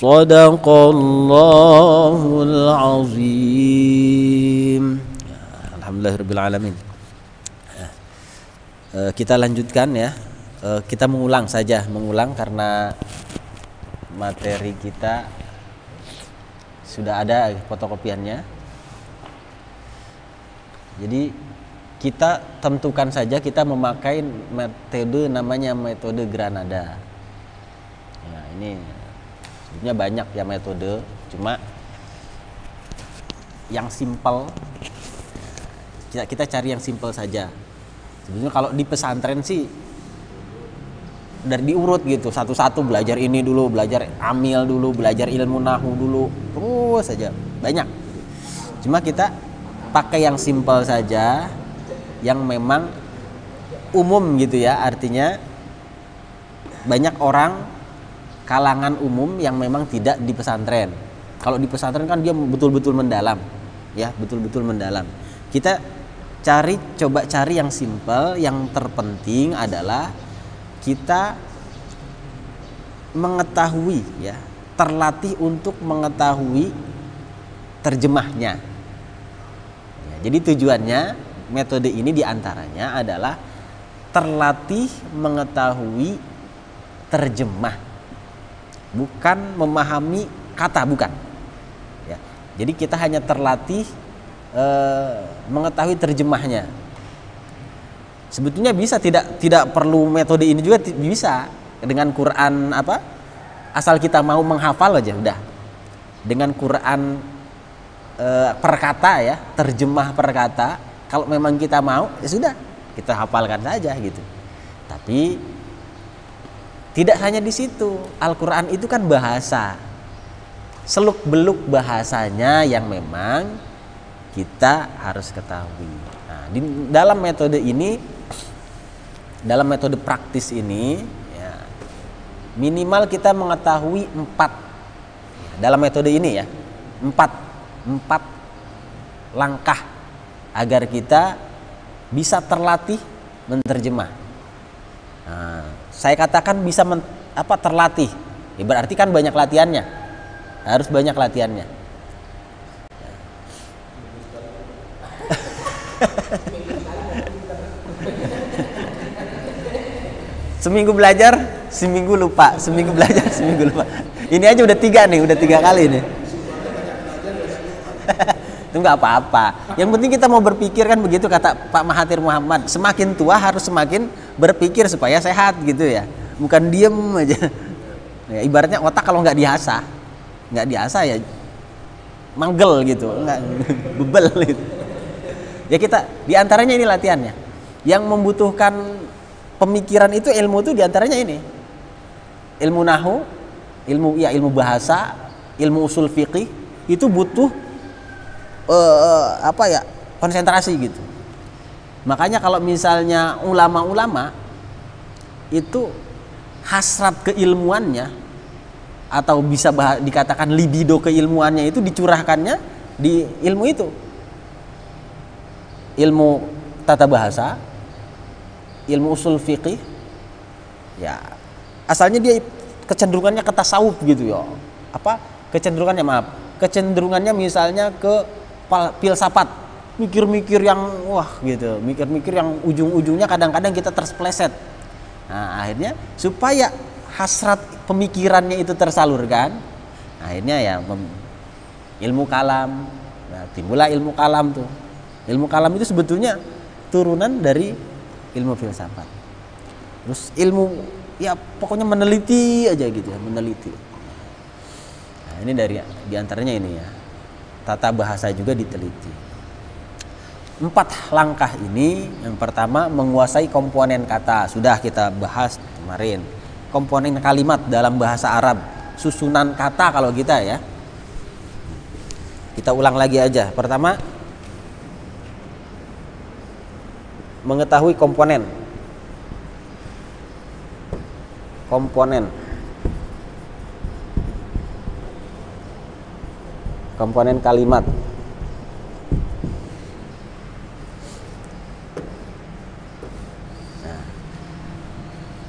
Shadaqallahul azim. Alhamdulillahirabbil alamin. Kita lanjutkan ya. Kita mengulang karena materi kita sudah ada fotokopiannya. Jadi kita tentukan saja kita memakai metode namanya metode Granada. Nah, ini sebenarnya banyak ya metode, cuma yang simpel kita cari yang simpel saja. Sebenarnya kalau di pesantren sih dari diurut gitu, satu-satu belajar ini dulu, belajar amil dulu, belajar ilmu nahu dulu, terus saja banyak. Cuma kita pakai yang simpel saja, yang memang umum gitu ya, artinya banyak orang kalangan umum yang memang tidak di pesantren. Kalau di pesantren kan dia betul-betul mendalam, ya betul-betul mendalam. Kita coba cari yang simpel, yang terpenting adalah kita mengetahui ya, terlatih untuk mengetahui terjemahnya. Ya, jadi tujuannya metode ini diantaranya adalah terlatih mengetahui terjemah, bukan memahami kata, bukan. Ya, jadi kita hanya terlatih mengetahui terjemahnya. Sebetulnya bisa tidak perlu metode ini juga bisa dengan Quran asal kita mau menghafal aja udah. Dengan Quran per kata ya, terjemah per kata, kalau memang kita mau ya sudah, kita hafalkan saja gitu. Tapi tidak hanya di situ. Al-Quran itu kan bahasa. Seluk-beluk bahasanya yang memang kita harus ketahui. Nah, dalam metode ini, dalam metode praktis ini, ya, minimal kita mengetahui 4 dalam metode ini ya, 4 langkah agar kita bisa terlatih menerjemah. Nah, saya katakan bisa terlatih, ya, berarti kan banyak latihannya, harus banyak latihannya. Seminggu belajar, seminggu lupa. Seminggu belajar, seminggu lupa. Ini aja udah 3 kali nih. Itu nggak apa-apa. Yang penting kita mau berpikir kan, begitu kata Pak Mahathir Muhammad. Semakin tua harus semakin berpikir supaya sehat gitu ya. Bukan diem aja. Ya, ibaratnya otak kalau nggak diasah ya manggel gitu, nggak bebel gitu. Ya kita diantaranya ini latihannya. Yang membutuhkan pemikiran itu ilmu itu diantaranya ini. Ilmu nahu, ilmu bahasa, ilmu usul fiqih itu butuh konsentrasi gitu. Makanya kalau misalnya ulama-ulama itu hasrat keilmuannya atau bisa dikatakan libido keilmuannya itu dicurahkannya di ilmu itu. Ilmu tata bahasa, ilmu usul fiqih, ya asalnya dia kecenderungannya ke tasawuf gitu ya. Kecenderungannya misalnya ke filsafat, mikir-mikir yang mikir-mikir yang ujung-ujungnya kadang-kadang kita terspleset. Nah, akhirnya supaya hasrat pemikirannya itu tersalurkan, akhirnya ya ilmu kalam. Nah, timbullah ilmu kalam tuh. Ilmu kalam itu sebetulnya turunan dari ilmu filsafat. Terus ilmu ya pokoknya meneliti aja gitu ya, meneliti. Nah, ini diantaranya ini ya. Tata bahasa juga diteliti. 4 langkah ini, yang pertama menguasai komponen kata. Sudah kita bahas kemarin. Komponen kalimat dalam bahasa Arab, susunan kata kalau kita ya. Kita ulang lagi aja. Pertama, mengetahui komponen kalimat. Nah,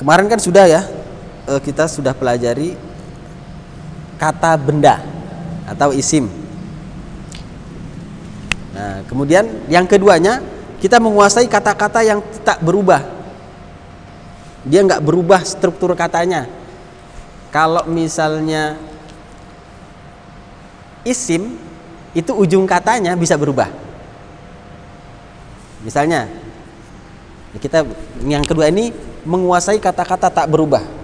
kemarin kan sudah ya, kita sudah pelajari kata benda atau isim. Nah, kemudian yang keduanya, kita menguasai kata-kata yang tak berubah. Dia nggak berubah struktur katanya. Kalau misalnya isim, itu ujung katanya bisa berubah. Misalnya, kita yang kedua ini menguasai kata-kata tak berubah.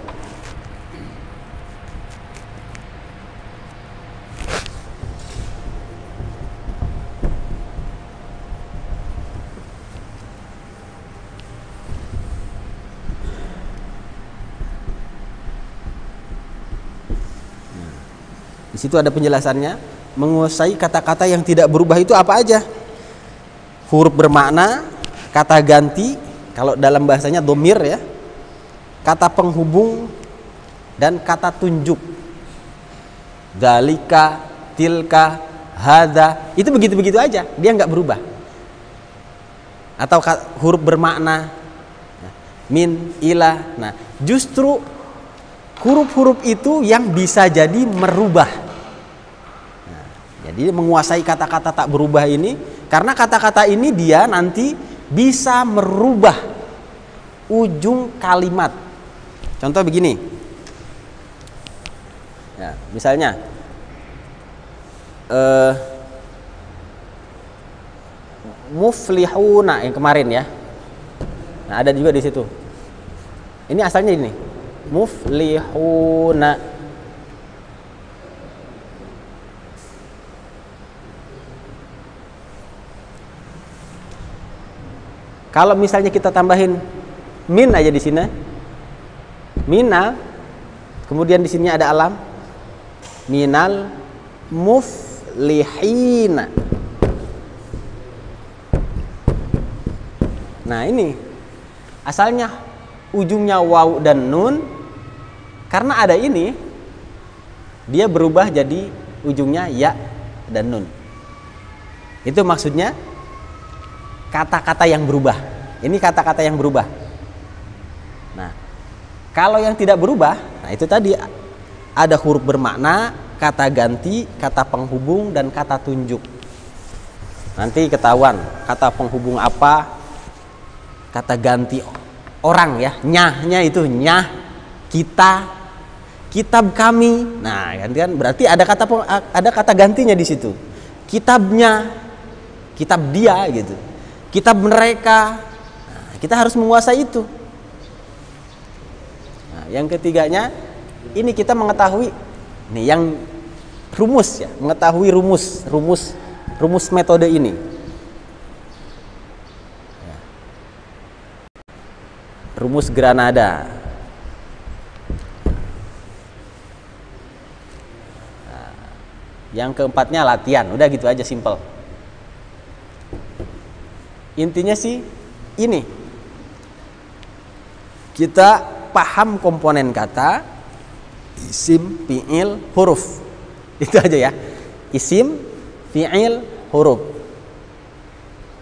Di situ ada penjelasannya, menguasai kata-kata yang tidak berubah itu apa aja? Huruf bermakna, kata ganti, kalau dalam bahasanya domir ya, kata penghubung, dan kata tunjuk. Dalika, tilka, hadza, itu begitu-begitu aja, dia nggak berubah. Atau huruf bermakna, min, ila. Nah, justru huruf-huruf itu yang bisa jadi merubah. Nah, jadi menguasai kata-kata tak berubah ini, karena kata-kata ini dia nanti bisa merubah ujung kalimat. Contoh begini, ya, misalnya muflihuna yang kemarin ya. Nah, ada juga di situ. Ini asalnya ini, muflihuna. Kalau misalnya kita tambahin min aja di sini, minal, kemudian di sini ada alam, minal muflihina. Nah, ini asalnya ujungnya waw dan nun, karena ada ini dia berubah jadi ujungnya ya dan nun. Itu maksudnya kata-kata yang berubah. Ini kata-kata yang berubah. Nah, kalau yang tidak berubah, nah itu tadi ada huruf bermakna, kata ganti, kata penghubung, dan kata tunjuk. Nanti ketahuan kata penghubung apa, kata ganti orang ya, nyahnya itu nyah, kita, kitab kami. Nah, kan berarti ada kata gantinya di situ. Kitabnya, kitab dia gitu. Kitab mereka. Nah, kita harus menguasai itu. Nah, yang ketiganya ini kita mengetahui nih yang rumus ya, mengetahui rumus metode ini. Rumus Granada. Nah, yang keempatnya latihan. Udah gitu aja, simple. Intinya sih ini, kita paham komponen kata, isim, fi'il, huruf. Itu aja ya. Isim, fi'il, huruf.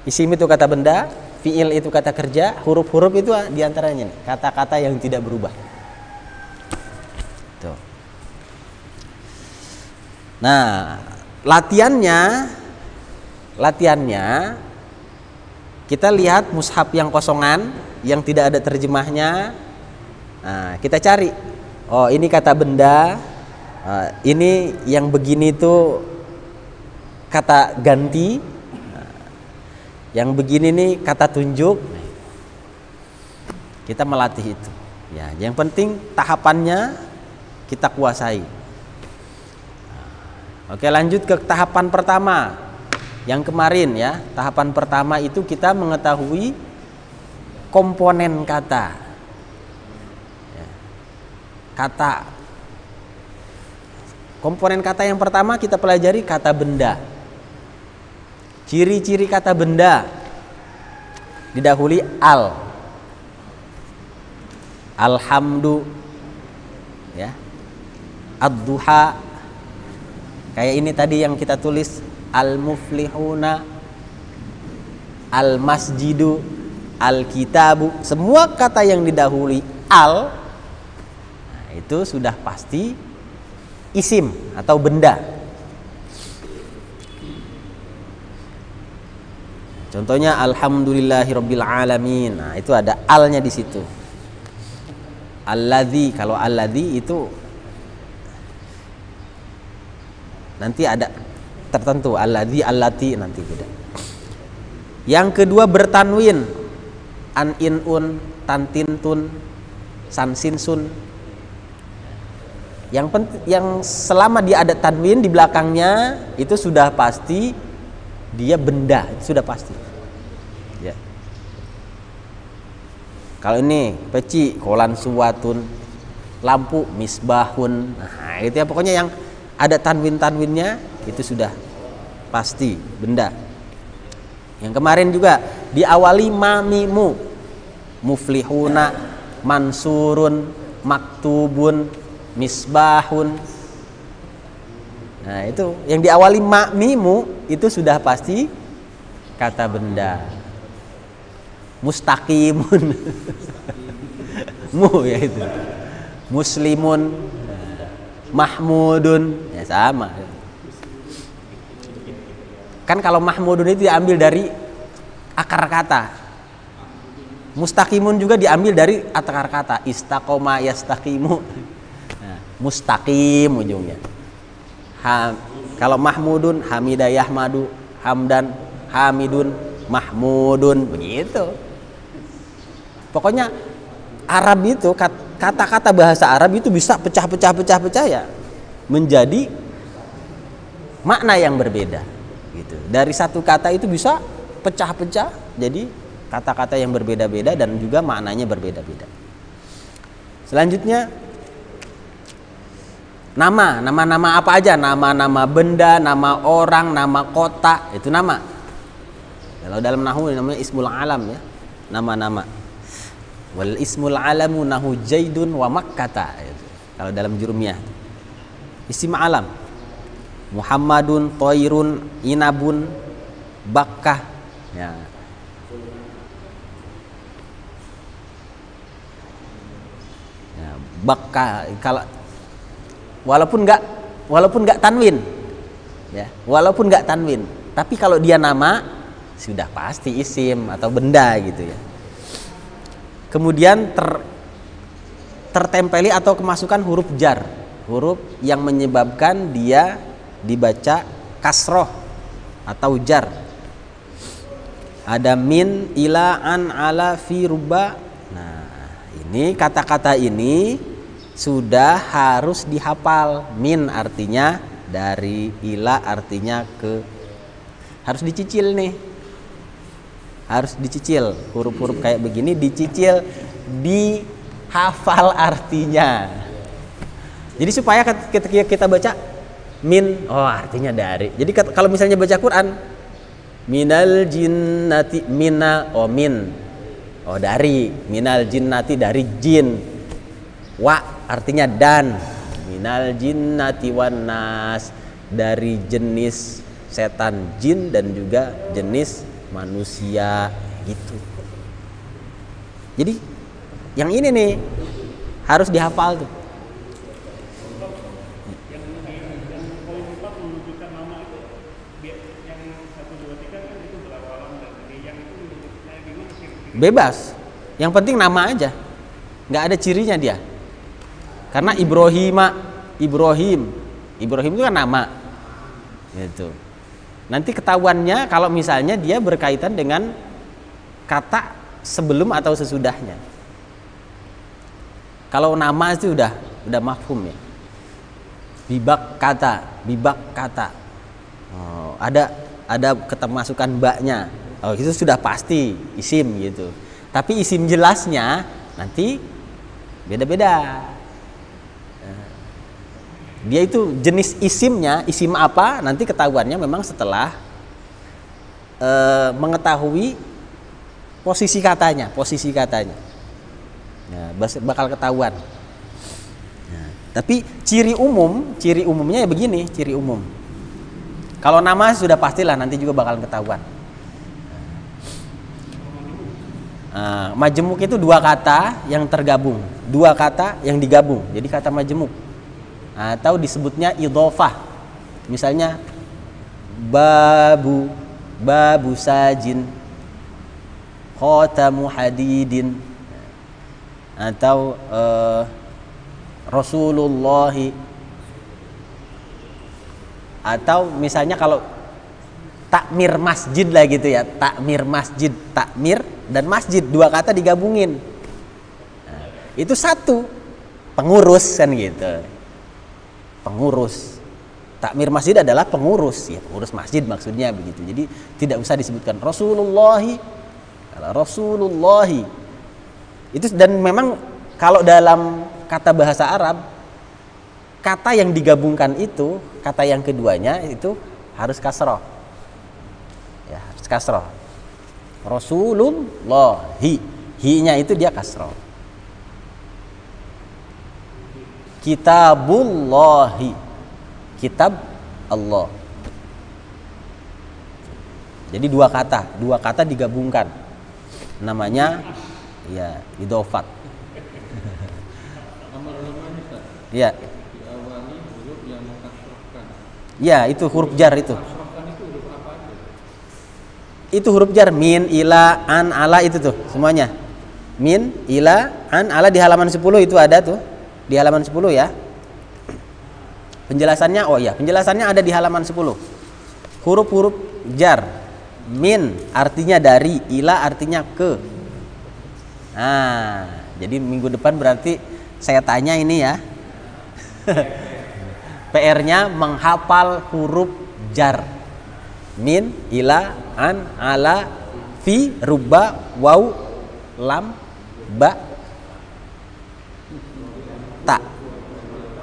Isim itu kata benda, fi'il itu kata kerja, huruf-huruf itu diantaranya nih, kata-kata yang tidak berubah. Tuh. Nah, latihannya kita lihat mushaf yang kosongan, yang tidak ada terjemahnya. Nah, kita cari. Oh, ini kata benda. Ini yang begini itu kata ganti. Yang begini nih kata tunjuk. Kita melatih itu. Ya, yang penting tahapannya kita kuasai. Oke, lanjut ke tahapan pertama. Yang kemarin ya, tahapan pertama itu kita mengetahui komponen kata. Ya. Kata. Komponen kata yang pertama kita pelajari kata benda. Ciri-ciri kata benda didahului al, alhamdu, ya, ad-duha. Kayak ini tadi yang kita tulis, al-muflihuna, al-masjidu, al-kitabu. Semua kata yang didahului al, nah, itu sudah pasti isim atau benda. Contohnya alhamdulillahirabbil alamin. Nah, itu ada alnya di situ. Alladzi, kalau alladzi itu nanti ada tertentu, alladzi allati nanti beda. Yang kedua bertanwin, an in un, tantin tun, san sin sun. Yang selama dia ada tanwin di belakangnya itu sudah pasti dia benda, sudah pasti. Ya. Kalau ini peci, kolan suwatun, lampu, misbahun. Nah, itu ya pokoknya yang ada tanwin-tanwinnya itu sudah pasti benda. Yang kemarin juga diawali mamimu, muflihuna, mansurun, maktubun, misbahun. Nah, itu yang diawali mamimu itu sudah pasti kata benda. Mustaqimun. Mu ya itu. Muslimun, mahmudun, ya sama. Kan kalau mahmudun itu diambil dari akar kata. Mustaqimun juga diambil dari akar kata. Istaqoma yastaqimu. Nah, mustaqim ujungnya. Kalau mahmudun, hamidah yahmadu, hamdan, hamidun, mahmudun, begitu. Pokoknya Arab itu, kata-kata bahasa Arab itu bisa pecah ya, menjadi makna yang berbeda gitu. Dari satu kata itu bisa pecah-pecah jadi kata-kata yang berbeda-beda dan juga maknanya berbeda-beda. Selanjutnya nama apa aja, nama benda, nama orang, nama kota, itu nama. Kalau dalam nahwu namanya ismul alam ya, nama-nama. Wal ismul alamu nahu Jaidun wa Makkata. Kalau dalam jurumiyah isim alam Muhammadun, Toirun, Inabun, Bakkah ya. Ya, Bakkah kalau walaupun enggak tanwin ya, walaupun enggak tanwin, tapi kalau dia nama sudah pasti isim atau benda gitu ya. Kemudian tertempeli atau kemasukan huruf jar, huruf yang menyebabkan dia dibaca kasroh atau jar. Ada min, ila, an, ala, fi, ruba. Nah, ini kata-kata ini sudah harus dihafal. Min artinya dari, ila artinya ke. Harus dicicil nih. Harus dicicil. Huruf-huruf kayak begini dicicil, dihafal artinya. Jadi supaya ketika kita baca min, oh artinya dari. Jadi kalau misalnya baca Quran, minal jinnati, mina, oh min, oh dari, minal jinnati dari jin, wa artinya dan, minal jinnati wan nas dari jenis setan jin dan juga jenis manusia gitu. Jadi yang ini nih harus dihafal tuh. Bebas, yang penting nama aja, nggak ada cirinya dia. Karena Ibrahim itu kan nama, gitu. Nanti ketahuannya kalau misalnya dia berkaitan dengan kata sebelum atau sesudahnya. Kalau nama itu udah mafhum ya. Bibak kata. Oh, ada ketermasukan baknya. Oh, itu sudah pasti isim gitu. Tapi isim jelasnya nanti beda-beda. Dia itu jenis isimnya, isim apa nanti ketahuannya memang setelah mengetahui posisi katanya. Nah, bakal ketahuan. Nah, tapi ciri umumnya ya begini, ciri umum. Kalau nama sudah pastilah nanti juga bakal ketahuan. Majemuk itu dua kata yang tergabung, dua kata yang digabung. Jadi kata majemuk. atau disebutnya idhofah. Misalnya babu sajin, khatamu hadidin, atau Rasulullahi, atau misalnya kalau takmir masjid lah gitu ya, takmir masjid, takmir dan masjid, dua kata digabungin. Nah, itu satu pengurus kan gitu. Pengurus. Takmir masjid adalah pengurus, ya pengurus masjid maksudnya begitu. Jadi tidak usah disebutkan Rasulullahi. Kalau Rasulullahi itu, dan memang kalau dalam kata bahasa Arab, kata yang digabungkan itu, kata yang keduanya itu harus kasroh. Ya, harus kasroh. Rasulullahi, hi-nya itu dia kasroh. Kitabullahi, kitab Allah. Jadi dua kata digabungkan, namanya ya idhofat. Ya. Ya, itu huruf jar itu. Itu huruf jar, min, ila, an, ala, itu tuh semuanya. Min, ila, an, ala di halaman 10 itu ada tuh. Di halaman 10 ya. Penjelasannya, oh ya, penjelasannya ada di halaman 10. Huruf-huruf jar. Min artinya dari, ila artinya ke. Nah, jadi minggu depan berarti saya tanya ini ya. PR-nya menghafal huruf jar. Min, ila, an, ala, fi, rubba, waw, lam, ba, ta.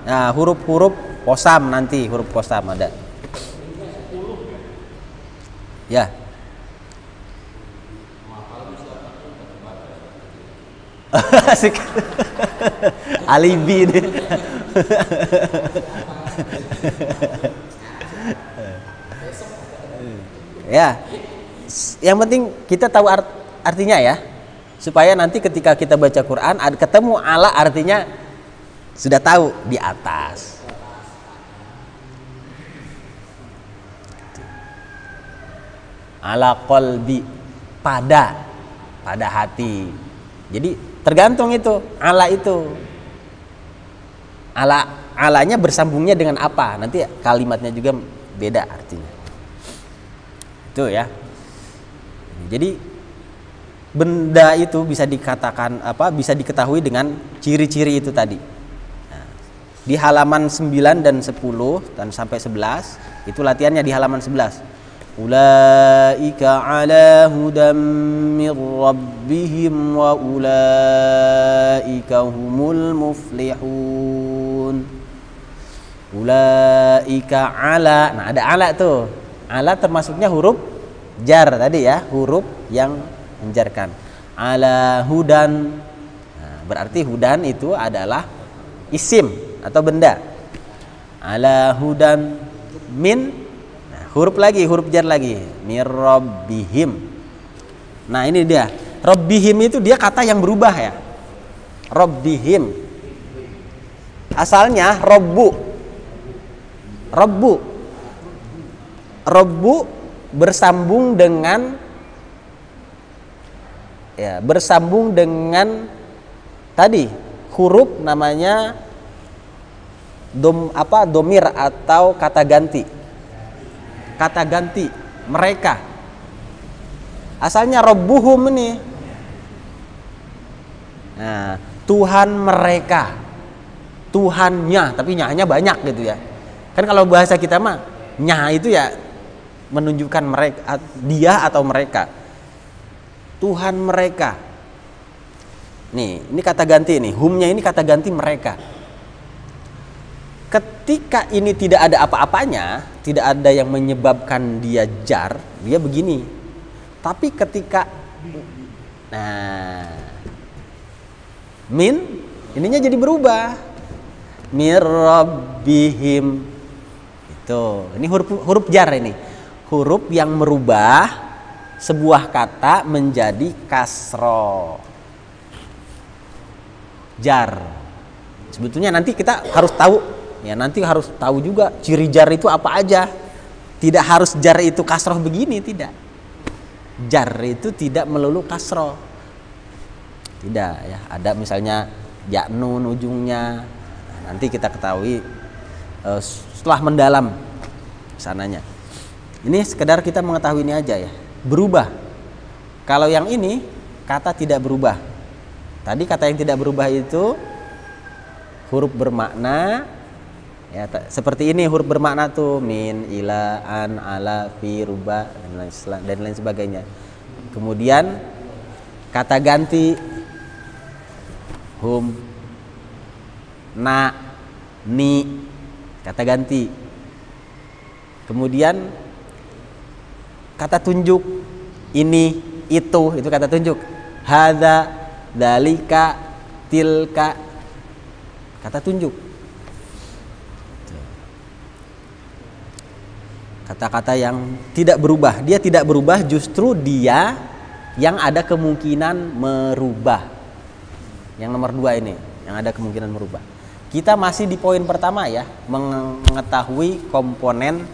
Nah, huruf-huruf kosam nanti, huruf kosam ada. Ya. Asik. Alibi nih. Ya, yang penting kita tahu artinya ya, supaya nanti ketika kita baca Quran ketemu ala artinya sudah tahu di atas. Ala qalbi, pada hati. Jadi tergantung itu ala itu. Alanya bersambungnya dengan apa? Nanti kalimatnya juga beda artinya. Itu ya. Jadi benda itu bisa dikatakan apa? Bisa diketahui dengan ciri-ciri itu tadi. Nah, di halaman 9 dan 10 dan sampai 11 itu latihannya di halaman 11. Ulaika ala hudam mir rabbihim wa ulaika humul muflihun. Ulaika ala. Nah, ada ala tuh. Ala termasuknya huruf jar tadi ya, huruf yang menjarkan. Ala hudan. Nah, berarti hudan itu adalah isim atau benda. Ala hudan min, huruf lagi, huruf jar lagi, mir rabbihim. Nah, ini dia. Rabbihim itu dia kata yang berubah ya. Rabbihim. Asalnya robbu. Robbu bersambung dengan ya, bersambung dengan tadi huruf namanya domir atau kata ganti. Kata ganti mereka. Asalnya robbuhum ini. Nah, Tuhan mereka. Tuhannya, tapi nyanya banyak gitu ya. Kan kalau bahasa kita mah nya itu ya menunjukkan mereka, dia atau mereka. Tuhan mereka. Nih, ini kata ganti nih. Humnya ini kata ganti mereka. Ketika ini tidak ada apa-apanya, tidak ada yang menyebabkan dia jar, dia begini. Tapi ketika min ininya jadi berubah. Mir rabbihim. Itu. Ini huruf jar ini. Huruf yang merubah sebuah kata menjadi kasro. Jar. Sebetulnya nanti kita harus tahu ya nanti harus tahu juga ciri jar itu apa aja. Tidak harus jar itu kasroh begini, tidak. Jar itu tidak melulu kasroh. Tidak ya, ada misalnya ya nun ujungnya. Nanti kita ketahui setelah mendalam sananya. Ini sekedar kita mengetahui ini aja ya. Berubah. Kalau yang ini kata tidak berubah. Tadi kata yang tidak berubah itu huruf bermakna ya, seperti ini huruf bermakna tuh min, ila, an, ala, fi, ruba dan lain sebagainya. Kemudian kata ganti hum, na, ni, kata ganti. Kemudian kata tunjuk ini, itu kata tunjuk. Hadza, dalika, tilka, kata tunjuk. Kata-kata yang tidak berubah. Dia tidak berubah, justru dia yang ada kemungkinan merubah. Yang nomor 2 ini, yang ada kemungkinan merubah. Kita masih di poin pertama ya, mengetahui komponen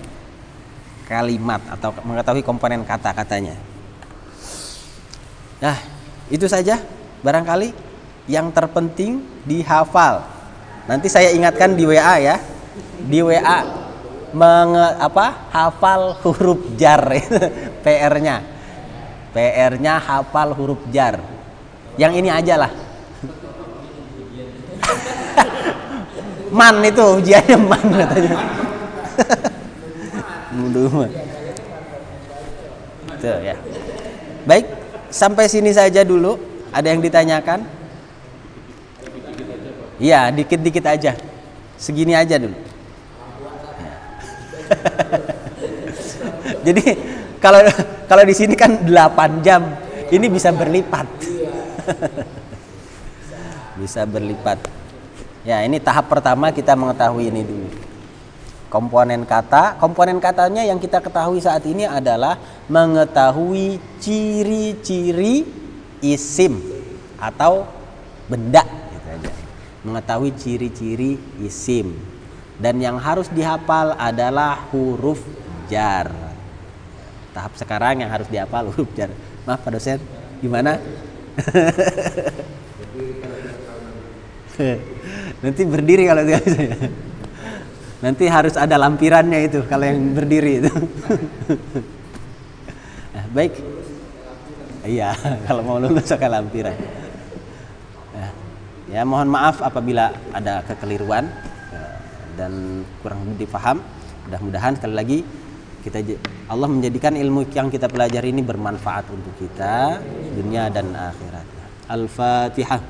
kalimat atau mengetahui komponen kata-katanya. Nah, itu saja barangkali yang terpenting dihafal. Nanti saya ingatkan di WA ya. Di WA hafal huruf jar. PR-nya. PR-nya hafal huruf jar. Yang ini aja lah. Man itu ujiannya man katanya. Tuh ya. Baik, sampai sini saja dulu. Ada yang ditanyakan? Iya, dikit-dikit aja. Segini aja dulu. Ya. Jadi kalau di sini kan 8 jam, ini bisa berlipat. Bisa berlipat. Ya, ini tahap pertama kita mengetahui ini dulu. Komponen katanya yang kita ketahui saat ini adalah mengetahui ciri-ciri isim atau benda gitu aja. Mengetahui ciri-ciri isim. Dan yang harus dihafal adalah huruf jar. Tahap sekarang yang harus dihafal huruf jar. Maaf Pak dosen, gimana? Nanti berdiri kalau tidak bisa. Nanti harus ada lampirannya itu kalau yang berdiri itu. Nah, baik. Iya, kalau mau lulus pakai lampiran. Nah, ya mohon maaf apabila ada kekeliruan dan kurang dipaham. Mudah-mudahan sekali lagi Allah menjadikan ilmu yang kita pelajari ini bermanfaat untuk kita dunia dan akhirat. Al-Fatihah.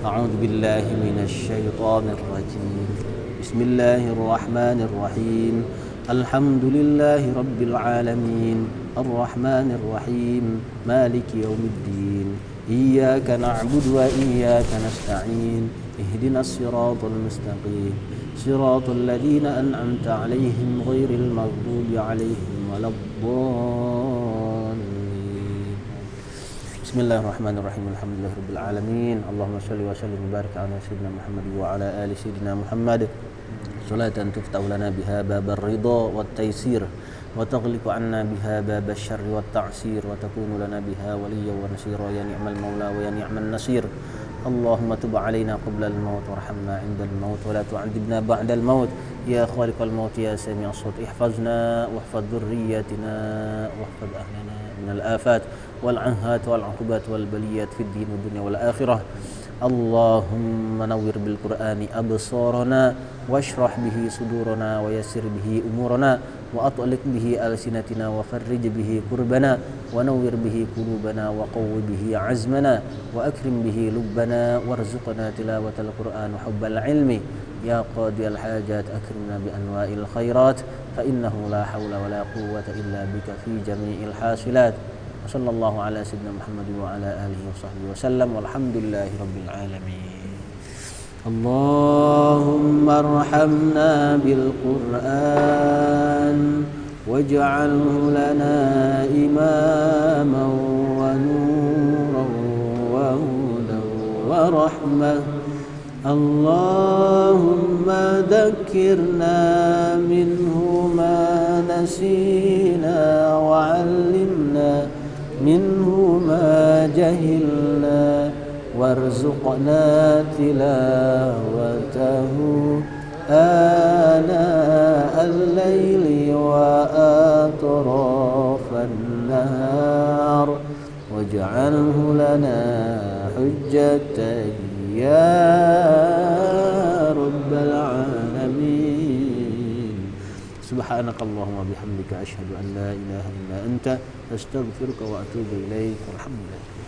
A'udzu billahi minasy syaithanir rajim. Bismillahirrahmanirrahim. Alhamdulillahi rabbil alamin. Arrahmanir rahim. Maliki yaumiddin. Iyyaka na'budu wa iyyaka nasta'in. Ihdinas siratal mustaqim. Siratal ladzina an'amta 'alaihim ghairil maghdubi 'alaihim waladdallin. Bismillahirrahmanirrahim. Alhamdulillahirabbil alamin. Allahumma shalli wa sallim wa barik ala sayyidina Muhammad wa ala ali sayyidina Muhammad. Salatan tuftahu lana biha babar ridha wat taysir wa taghliqu 'anna biha babasy syarri wat ta'sir wa takunu lana biha waliyyan wa nasira ya ni'mal maula wa ya ni'man nasir. Allahumma tub 'alaina qabla al-maut warhamna 'inda al-maut wa la tu'adzibna ba'da al-maut ya khaliqal maut ya sami'as sawt ihfazna wahfaz dhurriyyatina wahfaz ahlana min al-afat wal 'anhat wal 'uqubat wal baliyat fid din wad dunya wal akhirah. Allahumma nawwir bil Qur'ani absarana washrah bihi sudurana wa yassir bihi umurana wa atliq bihi alsinatina wa farrij bihi kurbana wa nawwir bihi qulubana wa qawwi bihi azmana wa akrim bihi lubbana warzuqna tilawatal Qur'an wa hubbal ilmi ya qadiyal hajat akrimna bi anwa'il khairat fa innahu la hawla wa la quwwata illa bika fi jami'il hasilat. Sallallahu ala sayyidina Muhammad wa ala alihi wa sahbihi wa sallam walhamdulillahi rabbil alamin. Allahumma arhamna bil Qur'an waj'alhu lana imaman wa nuran wa hudan wa rahmah اللهم ذكرنا منه ما نسينا وعلمنا منه ما جهلنا وارزقنا تلاوته آناء الليل وأطراف النهار واجعله لنا حجة يا رب العالمين. سبحانك اللهم وبحمدك أشهد أن لا إله إلا أنت أستغفرك وأتوب إليك والحمد لله.